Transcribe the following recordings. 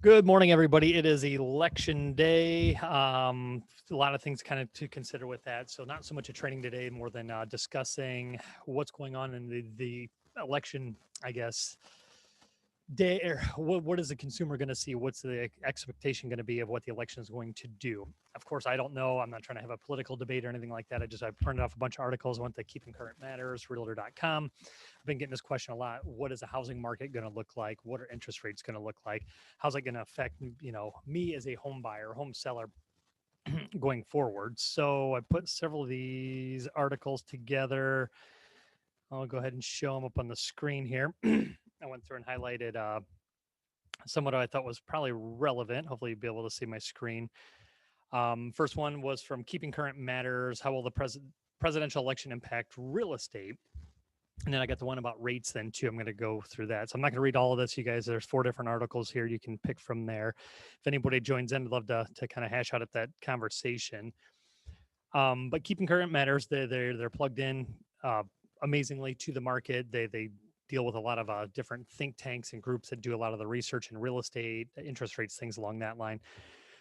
Good morning, everybody. It is election day. A lot of things kind of to consider with that. So, not so much a training today, more than discussing what's going on in the election, I guess, day. Or what is the consumer going to see? What's the expectation going to be of what the election is going to do? Of course, I don't know. I'm not trying to have a political debate or anything like that. I printed off a bunch of articles. I went to Keeping Current Matters, Realtor.com. I've been getting this question a lot. What is the housing market going to look like? What are interest rates going to look like? How's it going to affect, me as a home buyer, home seller going forward? So I put several of these articles together. I'll go ahead and show them up on the screen here. I went through and highlighted some what I thought was probably relevant. Hopefully you'll be able to see my screen. First one was from Keeping Current Matters. How will the presidential election impact real estate? And then I got the one about rates then too. I'm going to go through that. So I'm not going to read all of this, you guys. There's 4 different articles here. You can pick from there. If anybody joins in, I'd love to kind of hash out at that conversation. But Keeping Current Matters. They're plugged in amazingly to the market. They deal with a lot of different think tanks and groups that do a lot of the research in real estate, interest rates, things along that line.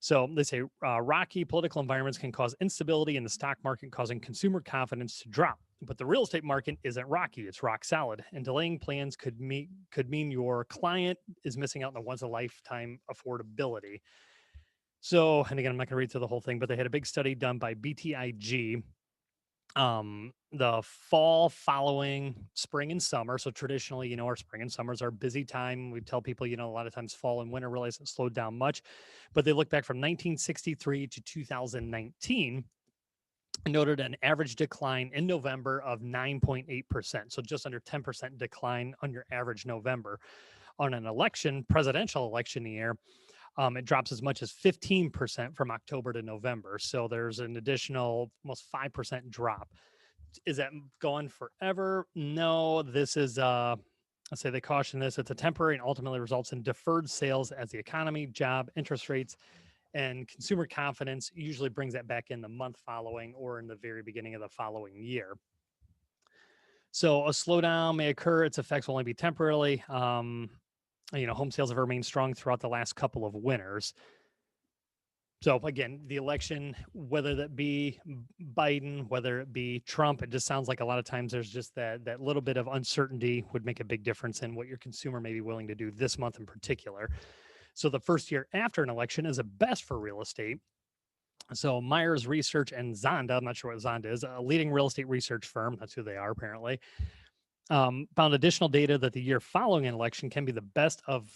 So they say rocky political environments can cause instability in the stock market, causing consumer confidence to drop. But the real estate market isn't rocky; it's rock solid. And delaying plans could mean your client is missing out on a once a lifetime affordability. So, and again, I'm not going to read through the whole thing, but they had a big study done by BTIG. The fall following spring and summer. So traditionally, our spring and summers are busy time. We tell people, a lot of times fall and winter really hasn't slowed down much, but they look back from 1963 to 2019 and noted an average decline in November of 9.8%. So just under 10% decline on your average November. On an presidential election year, it drops as much as 15% from October to November. So there's an additional almost 5% drop. Is that going forever? No, this is I say they caution this. It's a temporary and ultimately results in deferred sales as the economy, job, interest rates, and consumer confidence usually brings that back in the month following or in the very beginning of the following year. So a slowdown may occur. Its effects will only be temporarily. Home sales have remained strong throughout the last couple of winters. So again, the election, whether that be Biden, whether it be Trump, it just sounds like a lot of times there's just that little bit of uncertainty would make a big difference in what your consumer may be willing to do this month in particular. So the first year after an election is the best for real estate. So Myers Research and Zonda, I'm not sure what Zonda is, a leading real estate research firm, that's who they are apparently, found additional data that the year following an election can be the best of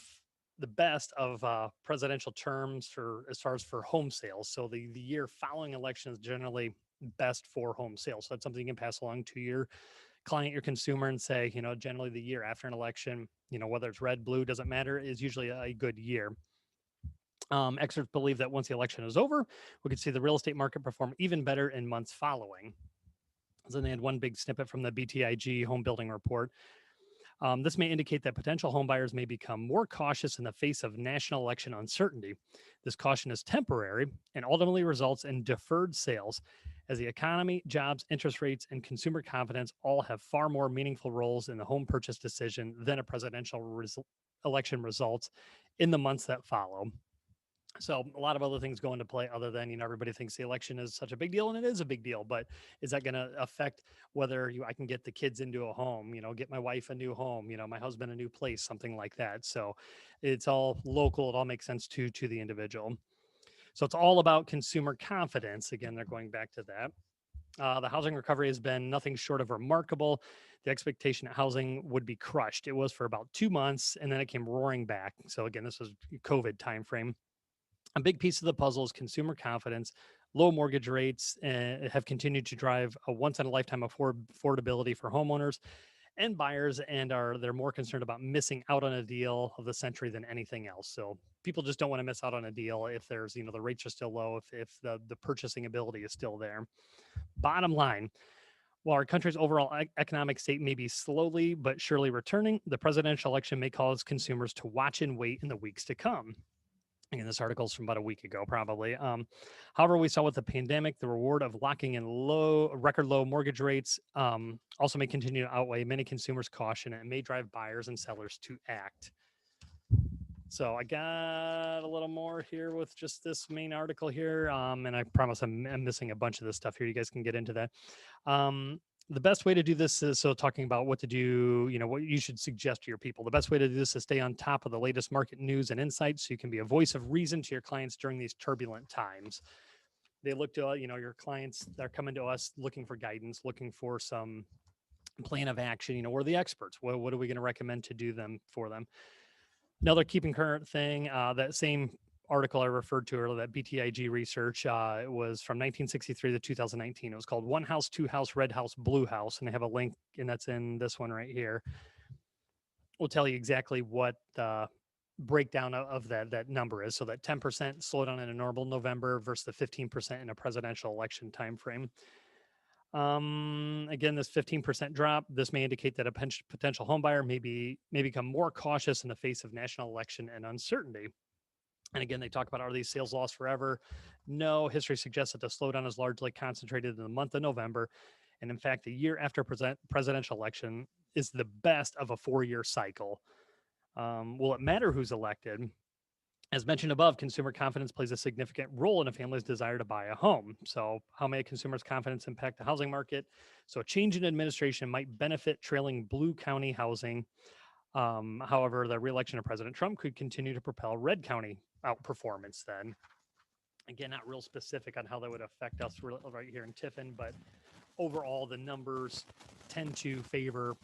presidential terms for as far as for home sales. So the year following election is generally best for home sales. So that's something you can pass along to your client, your consumer, and say, generally the year after an election, whether it's red, blue, doesn't matter, is usually a good year. Experts believe that once the election is over, we could see the real estate market perform even better in months following. So they had one big snippet from the BTIG home building report. This may indicate that potential homebuyers may become more cautious in the face of national election uncertainty. This caution is temporary and ultimately results in deferred sales, as the economy, jobs, interest rates, and consumer confidence all have far more meaningful roles in the home purchase decision than a presidential election results in the months that follow. So a lot of other things go into play other than, everybody thinks the election is such a big deal, and it is a big deal, but is that going to affect whether I can get the kids into a home, get my wife a new home, my husband a new place, something like that. So it's all local. It all makes sense to the individual. So it's all about consumer confidence. Again, they're going back to that. The housing recovery has been nothing short of remarkable. The expectation that housing would be crushed. It was for about 2 months, and then it came roaring back. So again, this was COVID timeframe. A big piece of the puzzle is consumer confidence. Low mortgage rates have continued to drive a once in a lifetime affordability for homeowners and buyers, and they're more concerned about missing out on a deal of the century than anything else. So people just don't want to miss out on a deal if there's, the rates are still low, if the purchasing ability is still there. Bottom line, while our country's overall economic state may be slowly but surely returning, the presidential election may cause consumers to watch and wait in the weeks to come. Again, this article is from about a week ago, probably. However, we saw with the pandemic, the reward of locking in record low mortgage rates also may continue to outweigh many consumers' caution and may drive buyers and sellers to act. So I got a little more here with just this main article here. And I promise I'm missing a bunch of this stuff here. You guys can get into that. The best way to do this is so talking about what to do, what you should suggest to your people. The best way to do this is stay on top of the latest market news and insights so you can be a voice of reason to your clients during these turbulent times. They look to, your clients, they're coming to us looking for guidance, looking for some plan of action. We're the experts. What are we going to recommend to do for them? Another keeping current thing, that same article I referred to earlier, that BTIG research, it was from 1963 to 2019. It was called One House, Two House, Red House, Blue House. And I have a link, and that's in this one right here. We'll tell you exactly what the breakdown of that number is. So that 10% slowdown in a normal November versus the 15% in a presidential election timeframe. Again, this 15% drop, this may indicate that a potential homebuyer may become more cautious in the face of national election and uncertainty. And again, they talk about, are these sales lost forever? No, history suggests that the slowdown is largely concentrated in the month of November. And in fact, the year after presidential election is the best of a 4-year cycle. Will it matter who's elected? As mentioned above, consumer confidence plays a significant role in a family's desire to buy a home. So how may a consumer's confidence impact the housing market? So a change in administration might benefit trailing blue county housing. However, the reelection of President Trump could continue to propel red county outperformance then. Again, not real specific on how that would affect us right here in Tiffin, but overall, the numbers tend to favor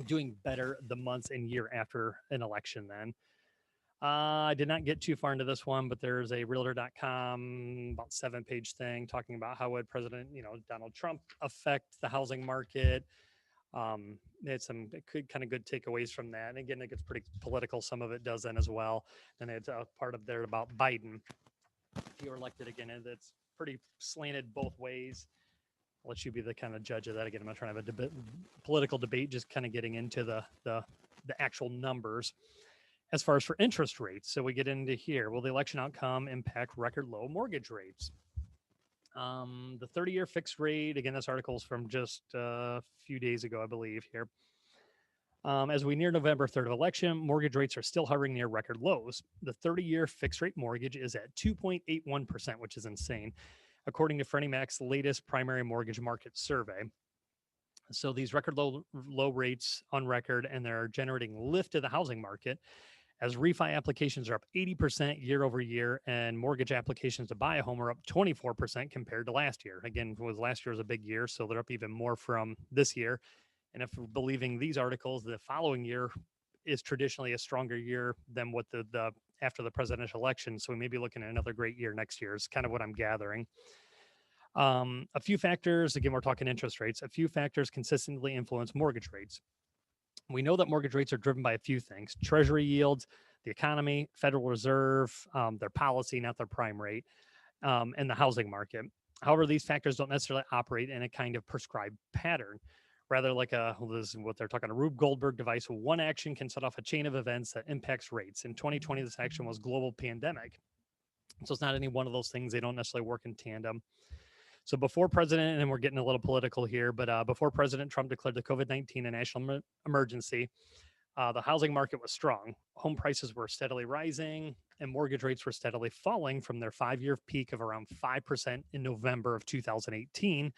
doing better the months and year after an election then. I did not get too far into this one, but there's a realtor.com about 7-page thing talking about how would President, Donald Trump affect the housing market. They had some kind of good takeaways from that. And again, it gets pretty political. Some of it does then as well. And it's a part of there about Biden. If he were elected again, it's pretty slanted both ways. I'll let you be the kind of judge of that. Again, I'm not trying to have a political debate, just kind of getting into the actual numbers. As far as for interest rates, so we get into here. Will the election outcome impact record low mortgage rates? The 30-year fixed rate, again, this article is from just a few days ago, I believe here. As we near November 3rd of election, mortgage rates are still hovering near record lows. The 30-year fixed rate mortgage is at 2.81%, which is insane, according to Freddie Mac's latest primary mortgage market survey. So these record low rates on record, and they're generating lift to the housing market as refi applications are up 80% year over year, and mortgage applications to buy a home are up 24% compared to last year. Again, last year was a big year, so they're up even more from this year. And if we're believing these articles, the following year is traditionally a stronger year than what the after the presidential election. So we may be looking at another great year next year is kind of what I'm gathering. A few factors, again, we're talking interest rates. A few factors consistently influence mortgage rates. We know that mortgage rates are driven by a few things: treasury yields, the economy, Federal Reserve, their policy, not their prime rate, and the housing market. However, these factors don't necessarily operate in a kind of prescribed pattern. Rather, like this is what they're talking, a Rube Goldberg device. One action can set off a chain of events that impacts rates. In 2020, this action was global pandemic. So it's not any one of those things. They don't necessarily work in tandem. So before President, and we're getting a little political here, but before President Trump declared the COVID-19 a national emergency, the housing market was strong. Home prices were steadily rising, and mortgage rates were steadily falling from their 5-year peak of around 5% in November of 2018,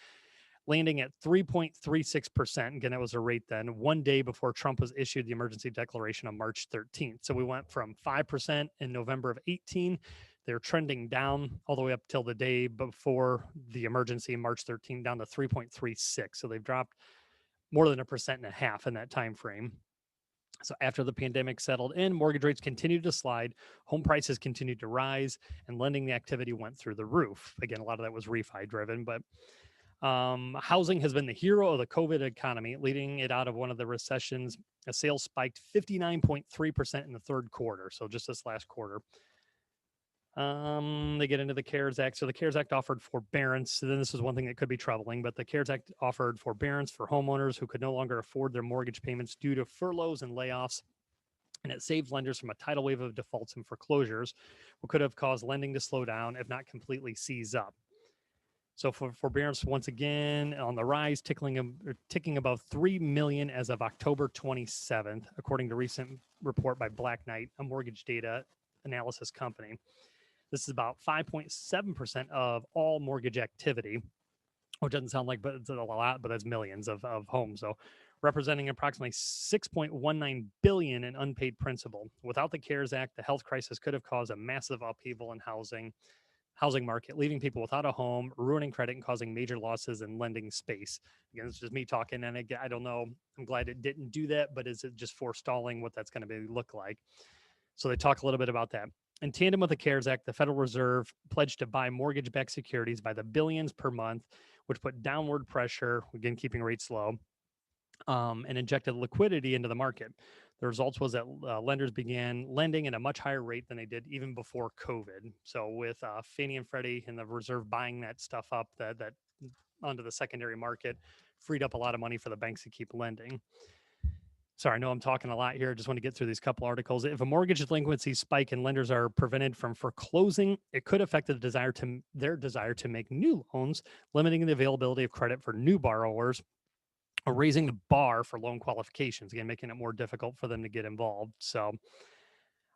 landing at 3.36%. Again, that was a rate then, one day before Trump was issued the emergency declaration on March 13th. So we went from 5% in November of 18. They're trending down all the way up till the day before the emergency, March 13, down to 3.36. So they've dropped more than 1.5% in that time frame. So after the pandemic settled in, mortgage rates continued to slide, home prices continued to rise, and lending activity went through the roof. Again, a lot of that was refi driven, but housing has been the hero of the COVID economy, leading it out of one of the recessions. Sales spiked 59.3% in the third quarter, so just this last quarter. They get into the CARES Act. So the CARES Act offered forbearance. So then this is one thing that could be troubling, but the CARES Act offered forbearance for homeowners who could no longer afford their mortgage payments due to furloughs and layoffs. And it saved lenders from a tidal wave of defaults and foreclosures, what could have caused lending to slow down, if not completely seize up. So for forbearance, once again, on the rise, ticking above 3 million as of October 27th, according to recent report by Black Knight, a mortgage data analysis company. This is about 5.7% of all mortgage activity, which doesn't sound like but it's a lot, but that's millions of homes. So representing approximately 6.19 billion in unpaid principal. Without the CARES Act, the health crisis could have caused a massive upheaval in housing market, leaving people without a home, ruining credit, and causing major losses in lending space. Again, it's just me talking, and again, I don't know. I'm glad it didn't do that, but is it just forestalling what that's going to look like? So they talk a little bit about that. In tandem with the CARES Act, the Federal Reserve pledged to buy mortgage-backed securities by the billions per month, which put downward pressure, again, keeping rates low, and injected liquidity into the market. The results was that lenders began lending at a much higher rate than they did even before COVID. So with Fannie and Freddie and the Reserve buying that stuff up, that onto the secondary market, freed up a lot of money for the banks to keep lending. Sorry, I know I'm talking a lot here. I just want to get through these couple articles. If a mortgage delinquency spike and lenders are prevented from foreclosing, it could affect their desire to make new loans, limiting the availability of credit for new borrowers, or raising the bar for loan qualifications, again, making it more difficult for them to get involved. So,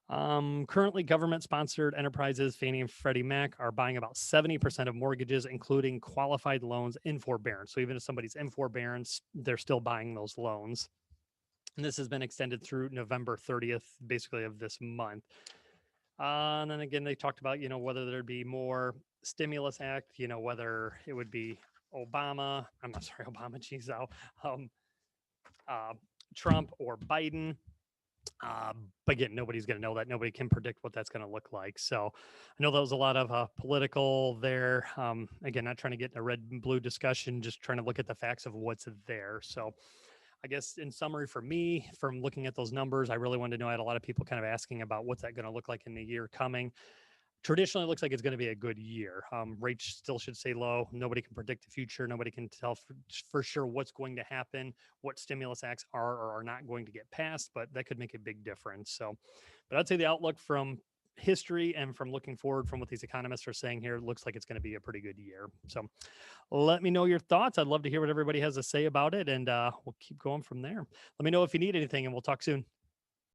currently, government sponsored enterprises, Fannie and Freddie Mac, are buying about 70% of mortgages, including qualified loans in forbearance. So, even if somebody's in forbearance, they're still buying those loans. And this has been extended through November 30th, basically, of this month. And then again, they talked about, whether there'd be more stimulus act, whether it would be Obama, I'm not sorry, Obama, geez, um, uh, Trump or Biden. But again, nobody's going to know that. Nobody can predict what that's going to look like. So I know that was a lot of political there. Again, not trying to get in a red and blue discussion, just trying to look at the facts of what's there. So I guess in summary for me, from looking at those numbers, I really wanted to know. I had a lot of people kind of asking about what's that going to look like in the year coming. Traditionally, it looks like it's going to be a good year. Rates still should stay low. Nobody can predict the future. Nobody can tell for sure what's going to happen, what stimulus acts are or are not going to get passed, but that could make a big difference. So, but I'd say the outlook from history and from looking forward from what these economists are saying here, looks like it's going to be a pretty good year. So let me know your thoughts. I'd love to hear what everybody has to say about it, and we'll keep going from there. Let me know if you need anything, and we'll talk soon.